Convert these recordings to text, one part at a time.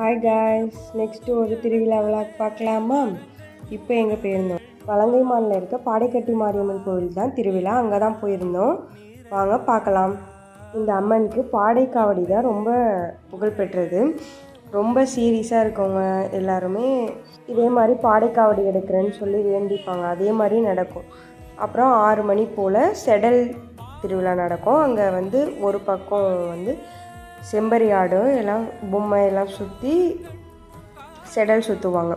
Hi guys, next ஒரு திருவிழா விழாக்கு பார்க்கலாமா? இப்போ எங்கே போயிருந்தோம்? வலங்கைமானில் இருக்க பாடைக்கட்டி மாரியம்மன் கோவில் தான் திருவிழா. அங்கே தான் போயிருந்தோம். வாங்க பார்க்கலாம். இந்த அம்மனுக்கு பாடைக்காவடி தான் ரொம்ப புகழ்பெற்றது. ரொம்ப சீரியஸாக இருக்கவங்க எல்லாருமே இதே மாதிரி பாடைக்காவடி எடுக்கிறேன்னு சொல்லி வேண்டிப்பாங்க. அதே மாதிரி நடக்கும். அப்புறம் 6 மணி போல் செடல் திருவிழா நடக்கும். அங்கே ஒரு பக்கம் செம்பரி ஆடு எல்லாம் பொம்மை எல்லாம் சுற்றி செடல் சுற்றுவாங்க.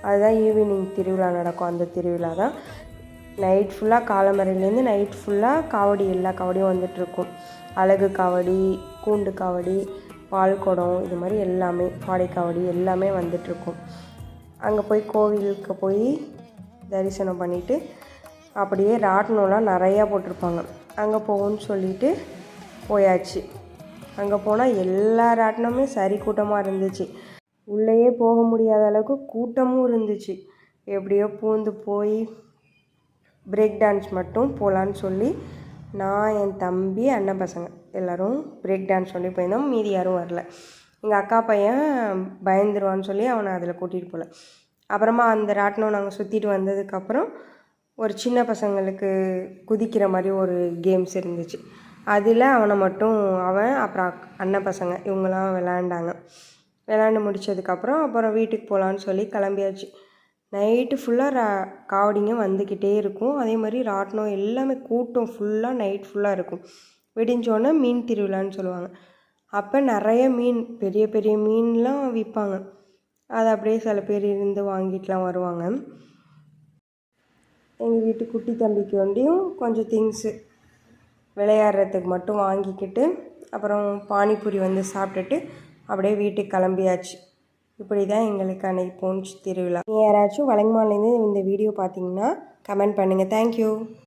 அதுதான் ஈவினிங் திருவிழா நடக்கும். அந்த திருவிழா தான் நைட் ஃபுல்லாக, காலமறையிலேருந்து நைட் ஃபுல்லாக காவடி, எல்லா காவடியும் வந்துட்டுருக்கும். அழகு காவடி, கூண்டு காவடி, பால் குடம், இது மாதிரி எல்லாமே, பாடை காவடி எல்லாமே வந்துட்டுருக்கும். அங்கே போய் கோவிலுக்கு போய் தரிசனம் பண்ணிவிட்டு அப்படியே ராட்டினம்லாம் நிறையா போட்டிருப்பாங்க. அங்கே போகணுன்னு சொல்லிட்டு போயாச்சு. அங்கே போனால் எல்லா ராட்டினமே சரி கூட்டமாக இருந்துச்சு. உள்ளேயே போக முடியாத அளவுக்கு கூட்டமும் இருந்துச்சு. எப்படியோ பூந்து போய் பிரேக் டான்ஸ் மட்டும் போகலான்னு சொல்லி நான், என் தம்பி, அண்ணன் பசங்க எல்லோரும் பிரேக் டான்ஸ் சொல்லி போயிருந்தோம். மீதி யாரும் வரல. எங்கள் அக்கா பையன் பயந்துருவான்னு சொல்லி அவனை அதில் கூட்டிகிட்டு போகல. அப்புறமா அந்த ராட்டினம் நாங்கள் சுற்றிட்டு வந்ததுக்கப்புறம் ஒரு சின்ன பசங்களுக்கு குதிக்கிற மாதிரி ஒரு கேம்ஸ் இருந்துச்சு. அதில் அவனை மட்டும் அப்புறம் அண்ணன் பசங்க இவங்களாம் விளாண்டு முடித்ததுக்கப்புறம் அப்புறம் வீட்டுக்கு போகலான்னு சொல்லி கிளம்பியாச்சு. நைட்டு ஃபுல்லாக காவடிங்க வந்துக்கிட்டே இருக்கும். அதே மாதிரி ராட்டினம் எல்லாமே கூட்டம் ஃபுல்லாக நைட் ஃபுல்லாக இருக்கும். விடிஞ்சோடனே மீன் திருவிழான்னு சொல்லுவாங்க. அப்போ நிறைய மீன், பெரிய பெரிய மீன்லாம் விற்பாங்க. அதை அப்படியே சில பேர் இருந்து வாங்கிட்டுலாம் வருவாங்க. எங்கள் வீட்டு குட்டி தம்பிக்கு வேண்டியும் கொஞ்சம் திங்ஸு விளையாடுறதுக்கு மட்டும் வாங்கிக்கிட்டு அப்புறம் பானிபூரி சாப்பிட்டுட்டு அப்படியே வீட்டுக்கு கிளம்பியாச்சு. இப்படி தான் எங்களுக்கு அன்றைக்கி போணுச்சு திருவிழா. யாராச்சும் வலங்கைமான்லேருந்து இந்த வீடியோ பார்த்தீங்கன்னா கமெண்ட் பண்ணுங்கள். தேங்க்யூ.